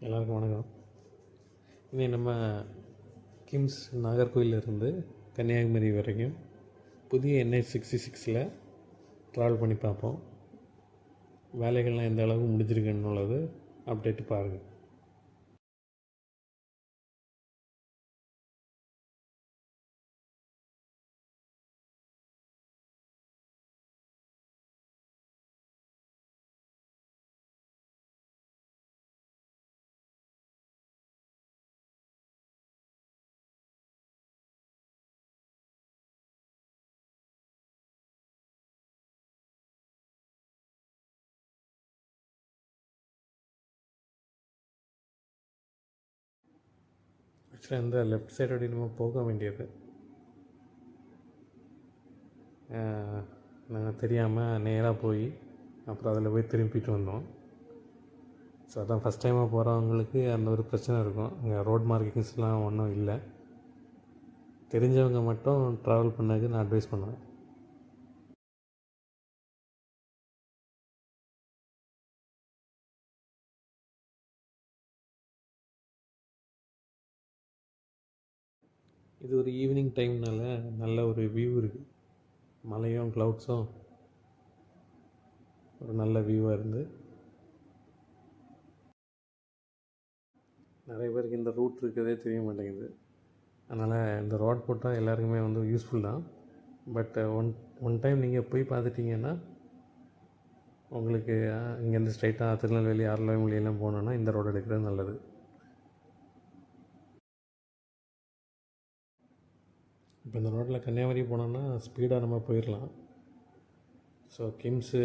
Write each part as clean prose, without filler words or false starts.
எல்லாருக்கும் வணக்கம். இனி நம்ம கிம்ஸ் நாகர்கோயிலிருந்து கன்னியாகுமரி வரைக்கும் புதிய NH-66 ட்ராவல் பண்ணி பார்ப்போம். வேலைகள்லாம் எந்த அளவுக்கு முடிஞ்சிருக்குன்னுள்ளது அப்டேட்டு பாருங்கள். ஆக்சுவலாக இந்த லெஃப்ட் சைடு நம்ம போக வேண்டியது நாங்கள் தெரியாமல் நேராக போய் அப்புறம் அதில் போய் திரும்பிட்டு வந்தோம். ஸோ அதான் ஃபஸ்ட் டைமாக போகிறவங்களுக்கு அந்த ஒரு பிரச்சனை இருக்கும். அங்கே ரோட் மார்க்கிங்ஸ்லாம் ஒன்றும் இல்லை. தெரிஞ்சவங்க மட்டும் ட்ராவல் பண்ணதுக்கு நான் அட்வைஸ் பண்ணுவேன். இது ஒரு ஈவினிங் டைம்னால நல்ல ஒரு வியூ இருக்குது. மலையும் க்ளவுட்ஸும் ஒரு நல்ல வியூவாக இருந்து நிறைய பேருக்கு இந்த ரூட் இருக்கிறதே தெரிய மாட்டேங்குது. அதனால் இந்த ரோட் போட்டால் எல்லாருக்குமே வந்து யூஸ்ஃபுல் தான். பட் ஒன் டைம் நீங்கள் போய் பார்த்துட்டிங்கன்னா உங்களுக்கு இங்கேருந்து ஸ்ட்ரைட்டாக திருநெல்வேலி ஆரல்வாய்மொழியெல்லாம் போனோன்னா இந்த ரோடு எடுக்கிறது நல்லது. இப்போ இந்த ரோட்டில் கன்னியாகுமரி போனோன்னா ஸ்பீடாக நம்ம போயிடலாம். ஸோ கிம்ஸு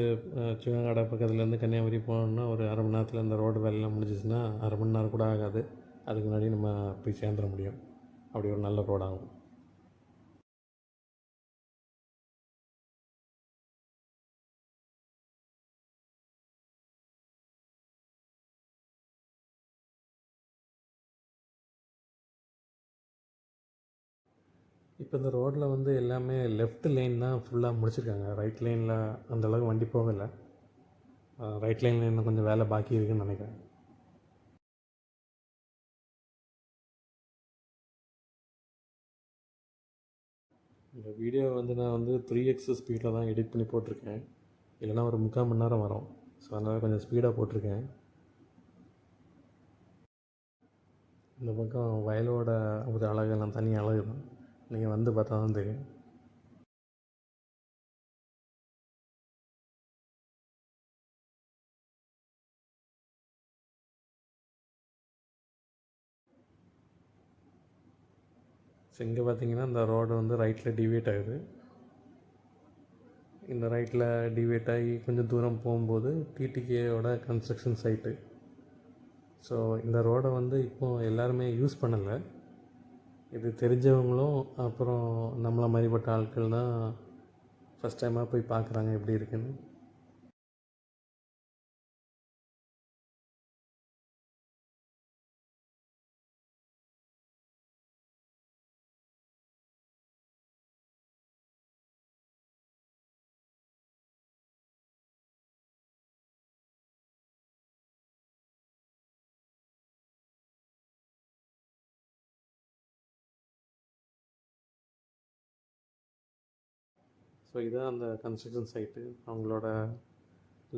சிவகங்கடை பக்கத்துலேருந்து கன்னியாகுமரி போனோம்னா ஒரு அரை மணி நேரத்தில் இந்த ரோடு வேலையெல்லாம் முடிஞ்சிச்சுன்னா அரை மணி நேரம் கூட ஆகாது. அதுக்கு முன்னாடி நம்ம போய் சேர்ந்துட முடியும். அப்படி ஒரு நல்ல ரோடாகும். இப்போ இந்த ரோட்டில் வந்து எல்லாமே லெஃப்ட் லைன் தான் ஃபுல்லாக முடிச்சிருக்காங்க. ரைட் லைனில் அந்தளவுக்கு வண்டி போகலை. ரைட் லைனில் இன்னும் கொஞ்சம் வேலை பாக்கி இருக்குதுன்னு நினைக்கிறேன். இந்த வீடியோ வந்து நான் வந்து 3x ஸ்பீடில் தான் எடிட் பண்ணி போட்டிருக்கேன். இல்லைனா ஒரு 3/4 மணி நேரம் வரும். ஸோ அதனால் கொஞ்சம் ஸ்பீடாக போட்டிருக்கேன். இந்த பக்கம் வயலோட ஒரு அழகெல்லாம் தனி அழகு தான். நீங்கள் வந்து பார்த்தா தான் தெரியும். ஸோ இங்கே பார்த்தீங்கன்னா இந்த ரோடு வந்து ரைட்டில் டிவேட் ஆகுது. இந்த ரைட்டில் டிவேட் ஆகி கொஞ்சம் தூரம் போகும்போது டிடிகேயோட கன்ஸ்ட்ரக்ஷன் சைட்டு. ஸோ இந்த ரோடை வந்து இப்போது எல்லாருமே யூஸ் பண்ணலை. இது தெரிஞ்சவங்களும் அப்புறம் நம்மளை மாதிரிப்பட்ட ஆட்கள் தான் ஃபஸ்ட் டைமாக போய் பார்க்குறாங்க எப்படி இருக்குன்னு. ஸோ இதுதான் அந்த கன்ஸ்ட்ரக்ஷன் சைட்டு. அவங்களோட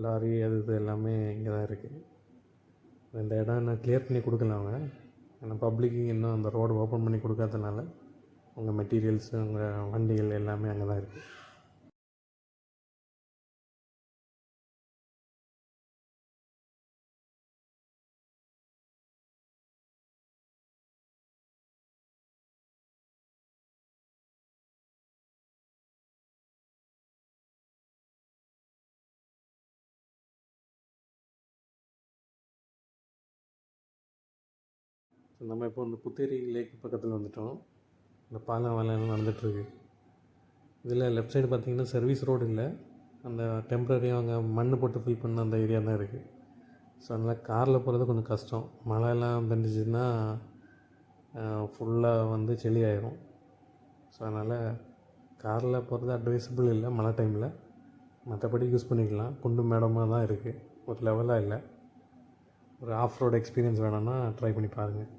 லாரி அது இது எல்லாமே இங்கே தான் இருக்குது. இந்த இடம் இன்னும் கிளியர் பண்ணி கொடுக்கல அவங்க. ஏன்னா பப்ளிக்கு இன்னும் அந்த ரோடு ஓப்பன் பண்ணி கொடுக்காதனால உங்கள் மெட்டீரியல்ஸு உங்கள் வண்டிகள் எல்லாமே அங்கே தான் இருக்குது. ஸோ நம்ம இப்போ இந்த புத்தேரி லேக் பக்கத்தில் வந்துட்டோம். இந்த பாலம் வேலையெல்லாம் நடந்துகிட்ருக்கு. இதில் லெஃப்ட் சைடு பார்த்திங்கன்னா சர்வீஸ் ரோடு இல்லை. அந்த டெம்ப்ரரியாக அவங்க மண் போட்டு ஃபில் பண்ண அந்த ஏரியா தான் இருக்குது. ஸோ அதனால் காரில் போகிறது கொஞ்சம் கஷ்டம். மழையெல்லாம் பெஞ்சிச்சின்னா ஃபுல்லாக வந்து செளி ஆயிரும். ஸோ அதனால் காரில் போகிறது அட்வைசபிள் இல்லை மழை டைமில். மற்றபடி யூஸ் பண்ணிக்கலாம். குண்டு மேடமாக தான் இருக்குது, ஒரு லெவலாக இல்லை. ஒரு ஆஃப் ரோடு எக்ஸ்பீரியன்ஸ் வேணும்னா ட்ரை பண்ணி பாருங்கள்.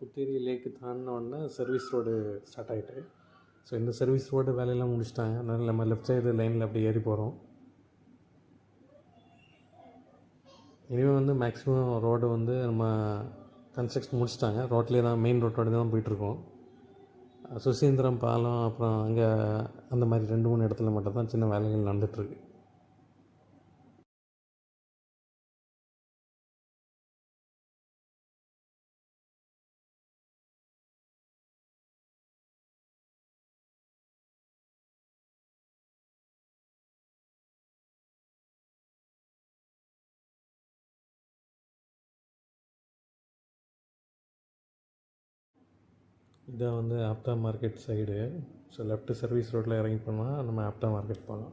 புத்தேரி லேக்கு தாண்டினோடனே சர்வீஸ் ரோடு ஸ்டார்ட் ஆகிட்டு, ஸோ இந்த சர்வீஸ் ரோடு வேலையெல்லாம் முடிச்சிட்டாங்க. அதனால் நம்ம லெஃப்ட் சைடு லைனில் அப்படி ஏறி போகிறோம். இனிமேல் வந்து மேக்ஸிமம் ரோடு வந்து நம்ம கன்ஸ்ட்ரக்ஷன் முடிச்சிட்டாங்க. ரோட்லேயே தான், மெயின் ரோட்டோடு தான் போயிட்டுருக்கோம். சுசீந்திரம் பாலம் அப்புறம் அங்கே அந்த மாதிரி 2-3 இடத்துல மட்டும் தான் சின்ன வேலைகள் நடந்துகிட்ருக்கு. இதான் வந்து Apta market side. So left service ரோட்டில் இறங்கி போனால் நம்ம ஆப்டா மார்க்கெட் போகலாம்.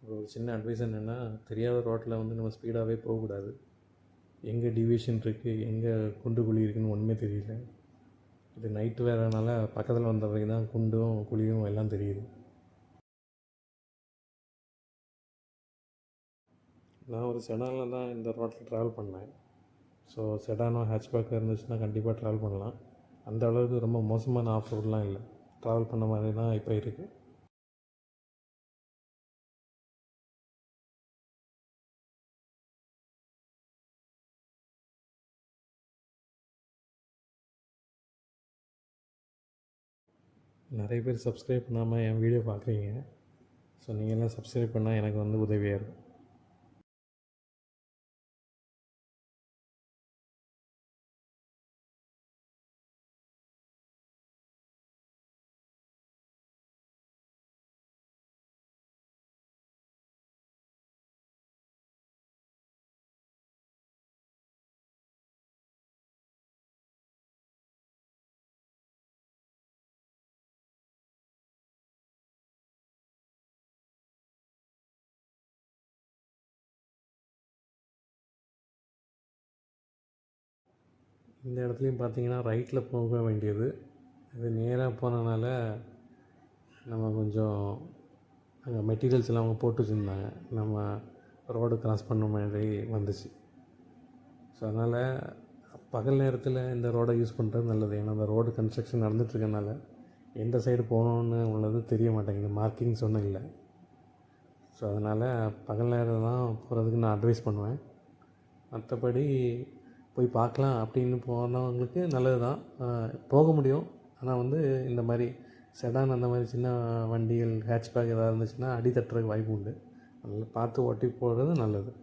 ஒரு சின்ன அட்வைஸ் என்னென்னா, தெரியாத ரோட்டில் வந்து நம்ம ஸ்பீடாகவே போகக்கூடாது. எங்கே டிவியேஷன் இருக்குது, எங்கே குண்டு குழி இருக்குதுன்னு ஒன்றுமே தெரியல. இது நைட்டு வேறனால பக்கத்தில் வந்த வரைக்கும் தான் குண்டும் குழியும் எல்லாம் தெரியுது. நான் ஒரு செடானில் தான் இந்த ரோட்டில் ட்ராவல் பண்ணேன். ஸோ செடானோ ஹேட்ச்பேக்காக இருந்துச்சுன்னா கண்டிப்பாக ட்ராவல் பண்ணலாம். அந்த அளவுக்கு ரொம்ப மோசமான ஆஃப் ரோட்லாம் இல்லை, ட்ராவல் பண்ண மாதிரி தான் இப்போ இருக்குது. நிறைய பேர் சப்ஸ்கிரைப் பண்ணாமல் என் வீடியோ பார்க்குறீங்க. ஸோ நீங்கள் எல்லாம் சப்ஸ்கிரைப் பண்ணால் எனக்கு வந்து உதவியாக இருக்கும். இந்த இடத்துலையும் பார்த்தீங்கன்னா ரைட்டில் போக வேண்டியது, அது நேராக போனதுனால நம்ம கொஞ்சம் அங்கே மெட்டீரியல்ஸ் எல்லாம் அவங்க போட்டு வச்சுருந்தாங்க, நம்ம ரோடு கிராஸ் பண்ண மாதிரி வந்துச்சு. ஸோ அதனால் பகல் நேரத்தில் இந்த ரோடை யூஸ் பண்ணுறது நல்லது. ஏன்னா அந்த ரோடு கன்ஸ்ட்ரக்ஷன் நடந்துகிட்ருக்கனால எந்த சைடு போகணுன்னு உள்ளது தெரிய மாட்டேங்குது, மார்க்கிங்ஸ் ஒன்றும் இல்லை. ஸோ அதனால் பகல் நேரம் தான் போகிறதுக்கு நான் அட்வைஸ் பண்ணுவேன். மற்றபடி போய் பார்க்கலாம் அப்படின்னு போனவங்களுக்கு நல்லது தான், போக முடியும். ஆனால் வந்து இந்த மாதிரி செடான் அந்த மாதிரி சின்ன வண்டிகள் ஹேட்ச்பேக் எதாவது இருந்துச்சுன்னா அடி தட்டுறதுக்கு வாய்ப்பு உண்டு. அதனால் பார்த்து ஓட்டி போகிறது நல்லது.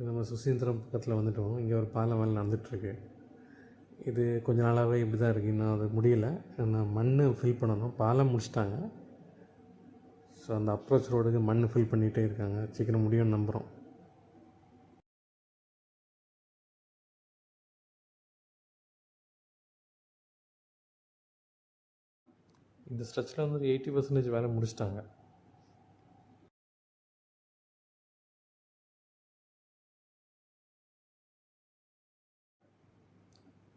நம்ம சுசீந்திரம் பக்கத்தில் வந்துவிட்டோம். இங்கே ஒரு பாலம் வேலை நடந்துகிட்ருக்கு. இது கொஞ்ச நாளாகவே இப்படி தான் இருக்குது, இன்னும் அது முடியலை. நான் மண் ஃபில் பண்ணணும். பாலம் முடிச்சிட்டாங்க, ஸோ அந்த அப்ரோச் ரோடுக்கு மண் ஃபில் பண்ணிகிட்டே இருக்காங்க. சீக்கிரம் முடியும்னு நம்புகிறோம். இந்த ஸ்ட்ரெச்சில் வந்து ஒரு 80% வேலை முடிச்சிட்டாங்க.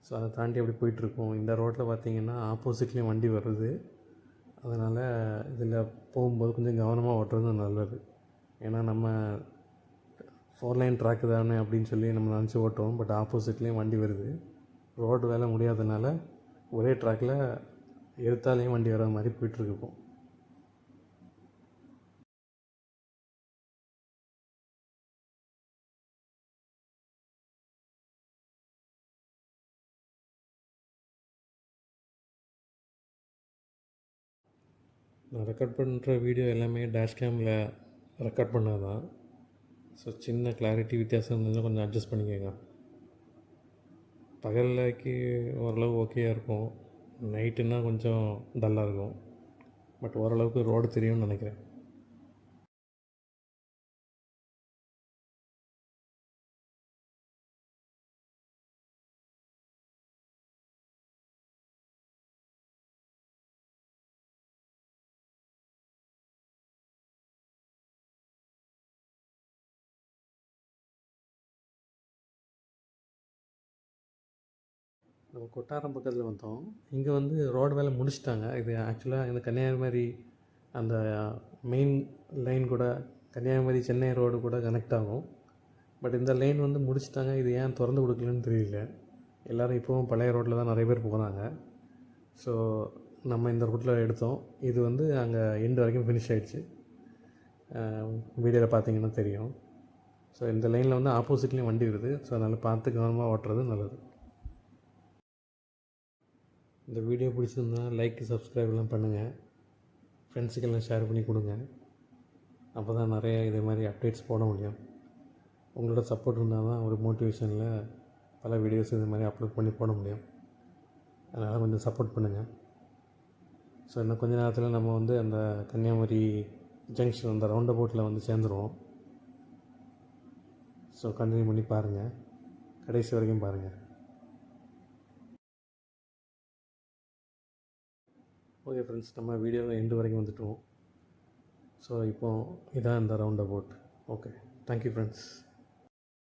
ஸோ அதை தாண்டி அப்படி போயிட்டுருக்கோம். இந்த ரோட்டில் பார்த்திங்கன்னா ஆப்போசிட்லேயும் வண்டி வருது. அதனால் இதில் போகும்போது கொஞ்சம் கவனமாக ஓட்டுறது நல்லது. ஏன்னா நம்ம 4 லைன் ட்ராக்கு தானே அப்படின்னு சொல்லி நம்ம நினச்சி ஓட்டுவோம். பட் ஆப்போசிட்லேயும் வண்டி வருது. ரோடு வேலை முடியாதனால ஒரே ட்ராக்கில் எடுத்தாலேயும் வண்டி வர மாதிரி போயிட்டுருக்கு இப்போ. நான் ரெக்கார்ட் பண்ணுற வீடியோ எல்லாமே டேஷ் கேமில் ரெக்கார்ட் பண்ணது தான். ஸோ சின்ன கிளாரிட்டி வித்தியாசம் இருந்தாலும் கொஞ்சம் அட்ஜஸ்ட் பண்ணிக்கோங்க. பகல்லைக்கு ஓரளவு ஓகேயாக இருக்கும். நைட்டுன்னா கொஞ்சம் டல்லாக இருக்கும். பட் ஓரளவுக்கு ரோடு தெரியும்னு நினைக்கிறேன். நம்ம கொட்டாரம் பக்கத்தில் வந்தோம். இங்கே வந்து ரோடு வேலை முடிச்சிட்டாங்க. இது ஆக்சுவலாக இந்த கன்னியாகுமரி அந்த மெயின் லைன் கூட கன்னியாகுமரி சென்னை ரோடு கூட கனெக்ட் ஆகும். பட் இந்த லைன் வந்து முடிச்சிட்டாங்க. இது ஏன் திறந்து கொடுக்கலன்னு தெரியல. எல்லோரும் இப்போவும் பழைய ரோட்டில் தான் நிறைய பேர் போகிறாங்க. ஸோ நம்ம இந்த ரோட்டில் எடுத்தோம். இது வந்து அங்கே எண்டு வரைக்கும் ஃபினிஷ் ஆகிடுச்சு. வீடியோவில் பார்த்தீங்கன்னா தெரியும். ஸோ இந்த லைனில் வந்து ஆப்போசிட்லேயும் வண்டி வருது. ஸோ அதனால் பார்த்து கவனமாக ஓட்டுறது நல்லது. இந்த வீடியோ பிடிச்சிருந்தா லைக், சப்ஸ்கிரைப்லாம் பண்ணுங்கள். ஃப்ரெண்ட்ஸுக்கெல்லாம் ஷேர் பண்ணி கொடுங்க. அப்போ தான் நிறைய இதே மாதிரி அப்டேட்ஸ் போட முடியும். உங்களோட சப்போர்ட் இருந்தால் தான் ஒரு மோட்டிவேஷனில் பல வீடியோஸ் இது மாதிரி அப்லோட் பண்ணி போட முடியும். அதனால் கொஞ்சம் சப்போர்ட் பண்ணுங்கள். ஸோ இன்னும் கொஞ்ச நேரத்தில் நம்ம வந்து அந்த கன்னியாகுமரி ஜங்ஷன் அந்த ரவுண்ட் அபவுட்டில் வந்து சேர்ந்துருவோம். ஸோ கண்டினியூ பண்ணி பாருங்கள், கடைசி வரைக்கும் பாருங்கள். ஓகே ஃப்ரெண்ட்ஸ், நம்ம வீடியோவில் எண்டு வரைக்கும் வந்துட்டோம். ஸோ இப்போது இதான் இந்த round about. Okay, thank you friends.